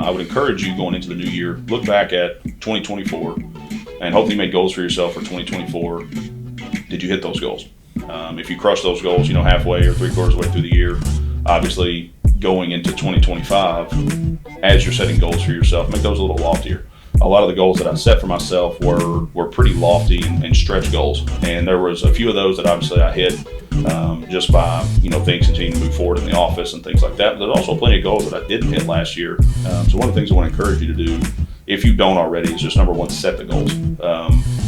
I would encourage you going into the new year, look back at 2024 and hopefully you made goals for yourself for 2024. Did you hit those goals? If you crush those goals, halfway or 3/4 way through the year, obviously going into 2025, as you're setting goals for yourself, make those a little loftier. A lot of the goals that I set for myself were pretty lofty and stretch goals, and there was a few of those that obviously I hit just by things continuing to move forward in the office and things like that. But there's also plenty of goals that I didn't hit last year. So one of the things I want to encourage you to do, if you don't already, is just number one, set the goals.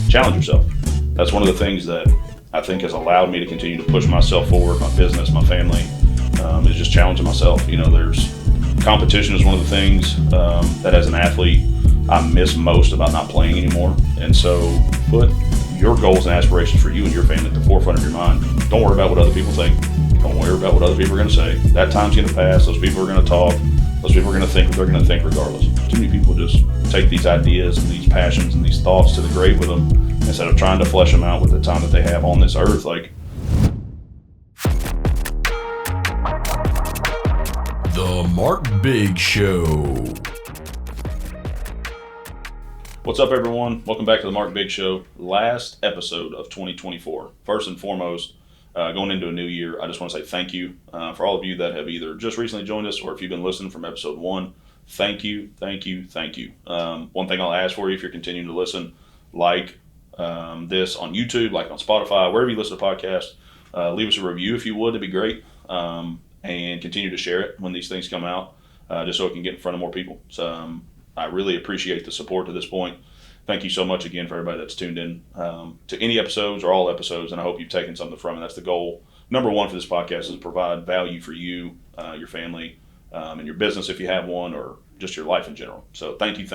Challenge yourself. That's one of the things that I think has allowed me to continue to push myself forward, my business, my family, is just challenging myself. There's competition is one of the things that as an athlete I miss most about not playing anymore. And so put your goals and aspirations for you and your family at the forefront of your mind. Don't worry about what other people think. Don't worry about what other people are going to say. That time's going to pass. Those people are going to talk. Those people are going to think what they're going to think regardless. Too many people just take these ideas and these passions and these thoughts to the grave with them instead of trying to flesh them out with the time that they have on this earth. The Mark Big Show. What's up, everyone? Welcome back to the Mark Big Show. Last episode of 2024. First and foremost, going into a new year, I just want to say thank you for all of you that have either just recently joined us or if you've been listening from episode 1. Thank you. One thing I'll ask for you if you're continuing to listen, this on YouTube, on Spotify, wherever you listen to podcasts, leave us a review if you would. It'd be great. And continue to share it when these things come out, just so it can get in front of more people. So I really appreciate the support to this point. Thank you so much again for everybody that's tuned in to any episodes or all episodes, and I hope you've taken something from it. That's the goal. Number one for this podcast is to provide value for you, your family, and your business if you have one, or just your life in general. So thank you.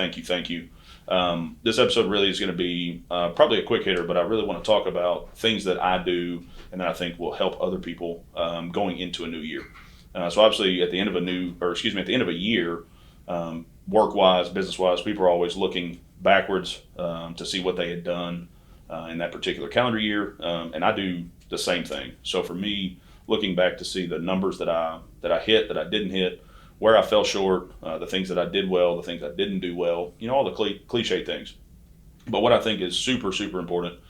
This episode really is going to be probably a quick hitter, but I really want to talk about things that I do and that I think will help other people going into a new year. So obviously at the end of a year, work-wise, business-wise, people are always looking backwards to see what they had done in that particular calendar year, and I do the same thing. So for me, looking back to see the numbers that I hit, that I didn't hit, where I fell short, the things that I did well, the things I didn't do well, all the cliche things. But what I think is super, super important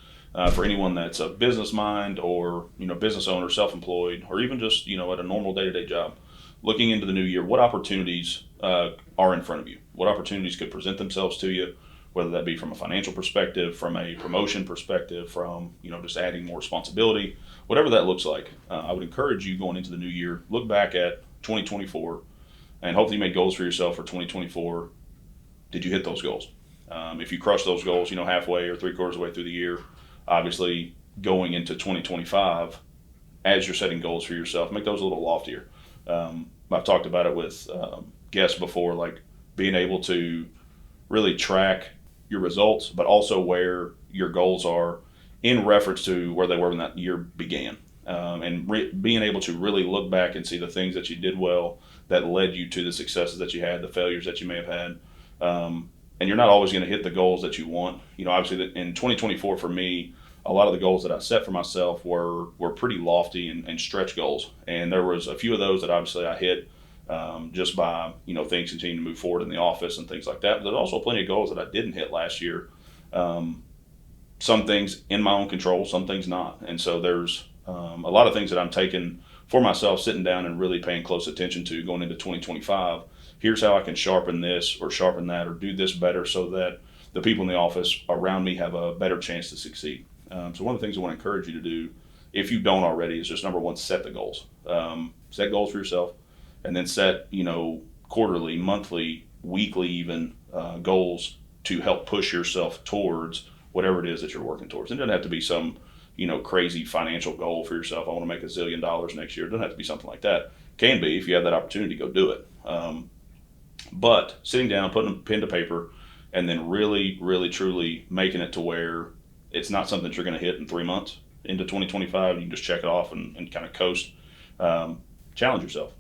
for anyone that's a business mind or, business owner, self-employed, or even just, at a normal day-to-day job, looking into the new year, what opportunities are in front of you? What opportunities could present themselves to you, whether that be from a financial perspective, from a promotion perspective, from, just adding more responsibility, whatever that looks like. I would encourage you going into the new year, look back at 2024 and hopefully you made goals for yourself for 2024. Did you hit those goals? If you crush those goals, halfway or 3/4 way through the year, obviously going into 2025, as you're setting goals for yourself, make those a little loftier. I've talked about it with guests before, being able to really track your results, but also where your goals are in reference to where they were when that year began. And being able to really look back and see the things that you did well that led you to the successes that you had, the failures that you may have had. And you're not always going to hit the goals that you want. Obviously in 2024 for me, a lot of the goals that I set for myself were pretty lofty and stretch goals. And there was a few of those that obviously I hit just by, things continuing to move forward in the office and things like that. But there's also plenty of goals that I didn't hit last year. Some things in my own control, some things not. And so there's a lot of things that I'm taking for myself, sitting down and really paying close attention to going into 2025. Here's how I can sharpen this or sharpen that or do this better so that the people in the office around me have a better chance to succeed. So one of the things I want to encourage you to do, if you don't already, is just number one, set the goals. Set goals for yourself, and then set, quarterly, monthly, weekly even goals to help push yourself towards whatever it is that you're working towards. It doesn't have to be some, crazy financial goal for yourself. I want to make $1 zillion next year. It doesn't have to be something like that. Can be if you have that opportunity, go do it. But sitting down, putting a pen to paper, and then really, really, truly making it to where it's not something that you're going to hit in 3 months into 2025. You can just check it off and kind of coast. Challenge yourself.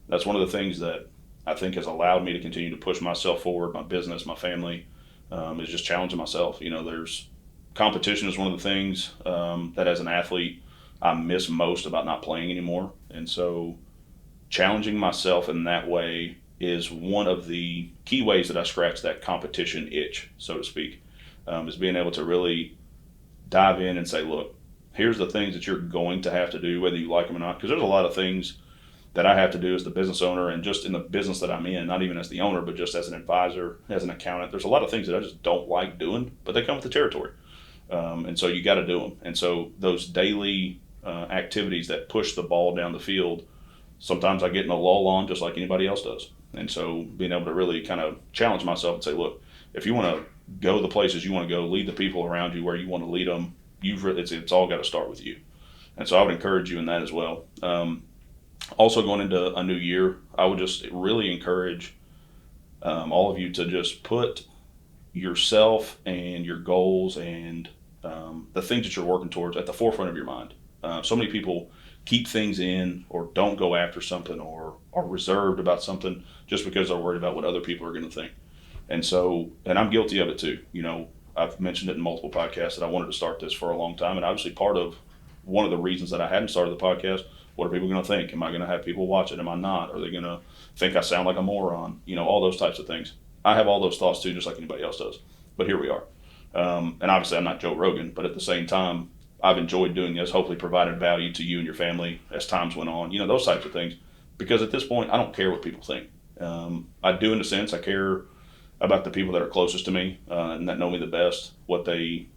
That's one of the things that I think has allowed me to continue to push myself forward, my business, my family, is just challenging myself. There's competition is one of the things that as an athlete I miss most about not playing anymore. And so challenging myself in that way is one of the key ways that I scratch that competition itch, so to speak, is being able to really dive in and say, look, here's the things that you're going to have to do, whether you like them or not. Because there's a lot of things that I have to do as the business owner, and just in the business that I'm in, not even as the owner, but just as an advisor, as an accountant. There's a lot of things that I just don't like doing, but they come with the territory. And so you got to do them. And so those daily activities that push the ball down the field, sometimes I get in a lull on just like anybody else does. And so being able to really kind of challenge myself and say, look, if you want to go the places you want to go, lead the people around you where you want to lead them, it's all got to start with you. And so I would encourage you in that as well. Also going into a new year, I would just really encourage all of you to just put yourself and your goals and the things that you're working towards at the forefront of your mind. So many people keep things in or don't go after something or are reserved about something just because they're worried about what other people are going to think. And so, and I'm guilty of it too. You know, I've mentioned it in multiple podcasts that I wanted to start this for a long time. And obviously part of one of the reasons that I hadn't started the podcast, what are people going to think? Am I going to have people watch it? Am I not? Are they going to think I sound like a moron? You know, all those types of things. I have all those thoughts too, just like anybody else does. But here we are. And obviously I'm not Joe Rogan, but at the same time, I've enjoyed doing this, hopefully provided value to you and your family as times went on, you know, those types of things. Because at this point, I don't care what people think. I do in a sense, I care about the people that are closest to me and that know me the best. What they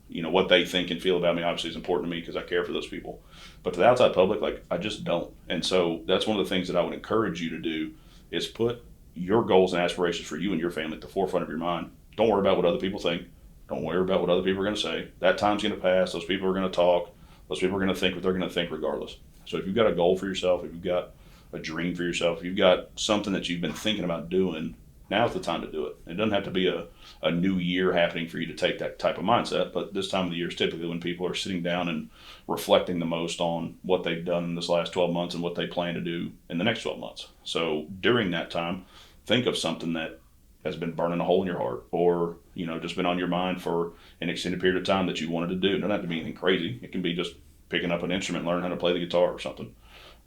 think and feel about me obviously is important to me because I care for those people. But to the outside public, like, I just don't. And so that's one of the things that I would encourage you to do is put your goals and aspirations for you and your family at the forefront of your mind. Don't worry about what other people think. Don't worry about what other people are going to say. That time's going to pass. Those people are going to talk. Those people are going to think what they're going to think regardless. So if you've got a goal for yourself, if you've got a dream for yourself, if you've got something that you've been thinking about doing, now's the time to do it. It doesn't have to be a new year happening for you to take that type of mindset, but this time of the year is typically when people are sitting down and reflecting the most on what they've done in this last 12 months and what they plan to do in the next 12 months. So during that time, think of something that has been burning a hole in your heart or, you know, just been on your mind for an extended period of time that you wanted to do. It doesn't have to be anything crazy. It can be just picking up an instrument, learning how to play the guitar or something.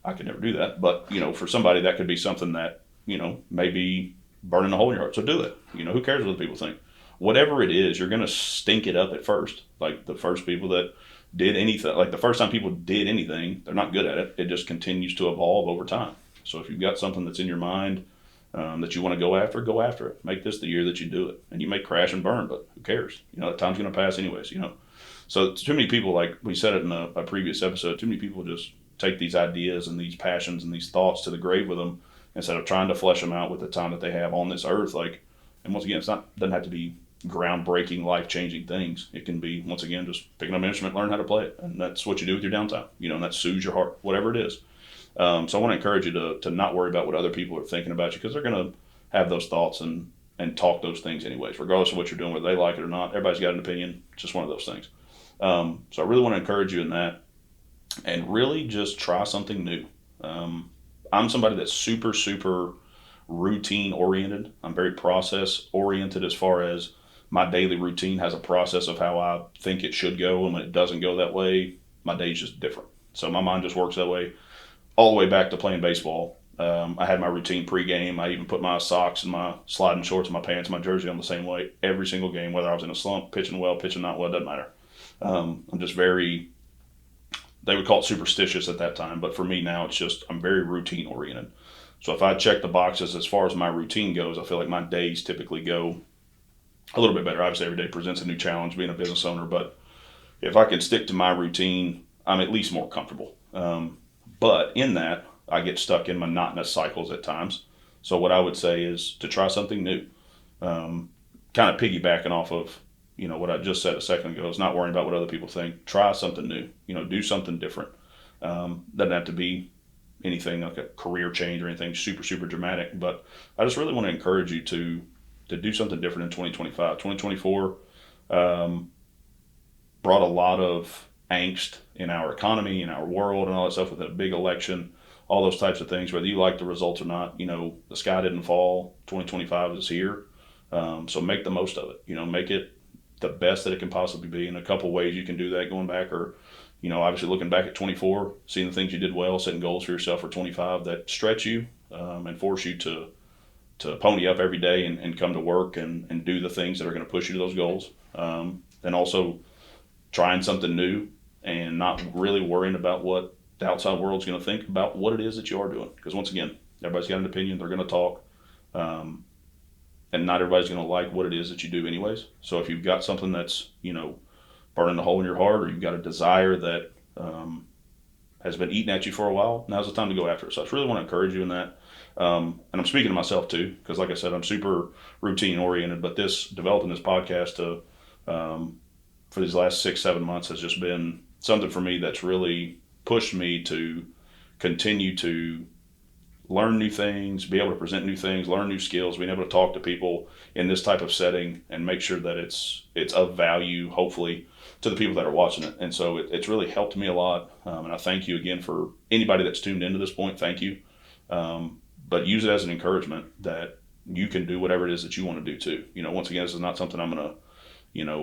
I could never do that. But, you know, for somebody that could be something that, you know, maybe burning a hole in your heart. So do it. You know, who cares what other people think? Whatever it is, you're going to stink it up at first. Like the first people that did anything, like the first time people did anything, they're not good at it. It just continues to evolve over time. So if you've got something that's in your mind that you want to go after it. Make this the year that you do it. And you may crash and burn, but who cares? You know, that time's going to pass anyways, you know. So too many people, like we said it in a previous episode, too many people just take these ideas and these passions and these thoughts to the grave with them instead of trying to flesh them out with the time that they have on this earth. Like, and once again, doesn't have to be groundbreaking, life-changing things. It can be, once again, just picking up an instrument, learn how to play it. And that's what you do with your downtime, you know, and that soothes your heart, whatever it is. So I want to encourage you to not worry about what other people are thinking about you because they're going to have those thoughts and talk those things anyways, regardless of what you're doing, whether they like it or not. Everybody's got an opinion. It's just one of those things. So I really want to encourage you in that and really just try something new. I'm somebody that's super, super routine oriented. I'm very process oriented as far as my daily routine has a process of how I think it should go. And when it doesn't go that way, my day's just different. So my mind just works that way all the way back to playing baseball. I had my routine pregame. I even put my socks and my sliding shorts and my pants and my jersey on the same way every single game, whether I was in a slump, pitching well, pitching not well, it doesn't matter. I'm just very, they would call it superstitious at that time, but for me now it's just, I'm very routine oriented. So if I check the boxes as far as my routine goes, I feel like my days typically go a little bit better. Obviously every day presents a new challenge being a business owner, but if I can stick to my routine, I'm at least more comfortable. But in that, I get stuck in monotonous cycles at times. So what I would say is to try something new. Kind of piggybacking off of, you know, what I just said a second ago is not worrying about what other people think. Try something new. You know, do something different. Doesn't have to be anything like a career change or anything super, super dramatic. But I just really want to encourage you to do something different in 2025. 2024 brought a lot of angst in our economy, in our world, and all that stuff with a big election, all those types of things, whether you like the results or not. You know, the sky didn't fall. 2025 is here. So make the most of it. You know, make it the best that it can possibly be. In a couple ways you can do that going back or, you know, obviously looking back at 24, seeing the things you did well, setting goals for yourself for 25 that stretch you and force you to pony up every day and come to work and do the things that are going to push you to those goals. And also trying something new and not really worrying about what the outside world's going to think about what it is that you are doing. Because once again, everybody's got an opinion. They're going to talk. And not everybody's going to like what it is that you do anyways. So if you've got something that's, burning a hole in your heart, or you've got a desire that has been eating at you for a while, now's the time to go after it. So I just really want to encourage you in that. And I'm speaking to myself too, because like I said, I'm super routine oriented, but developing this podcast for these last 6-7 months has just been something for me that's really pushed me to continue to learn new things, be able to present new things, learn new skills, being able to talk to people in this type of setting and make sure that it's of value, hopefully, to the people that are watching it. And so it's really helped me a lot. And I thank you again for anybody that's tuned into this point. Thank you. But use it as an encouragement that you can do whatever it is that you want to do too. Once again, this is not something I'm going to,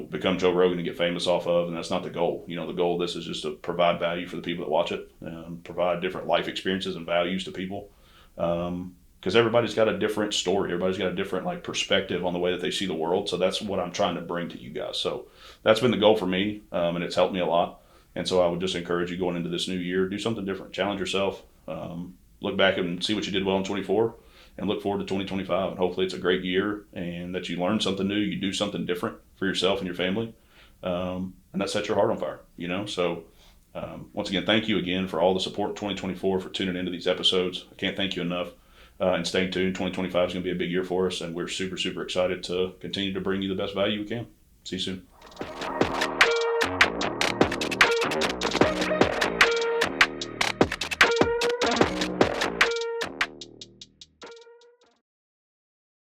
become Joe Rogan and get famous off of. And that's not the goal. The goal of this is just to provide value for the people that watch it and provide different life experiences and values to people. Because everybody's got a different story. Everybody's got a different perspective on the way that they see the world. So that's what I'm trying to bring to you guys. So that's been the goal for me, and it's helped me a lot. And so I would just encourage you going into this new year, do something different, challenge yourself, look back and see what you did well in 24, and look forward to 2025. And hopefully it's a great year and that you learn something new, you do something different for yourself and your family, and that sets your heart on fire. So. Once again, thank you again for all the support in 2024, for tuning into these episodes. I can't thank you enough. And staying tuned. 2025 is going to be a big year for us, and we're super, super excited to continue to bring you the best value we can. See you soon.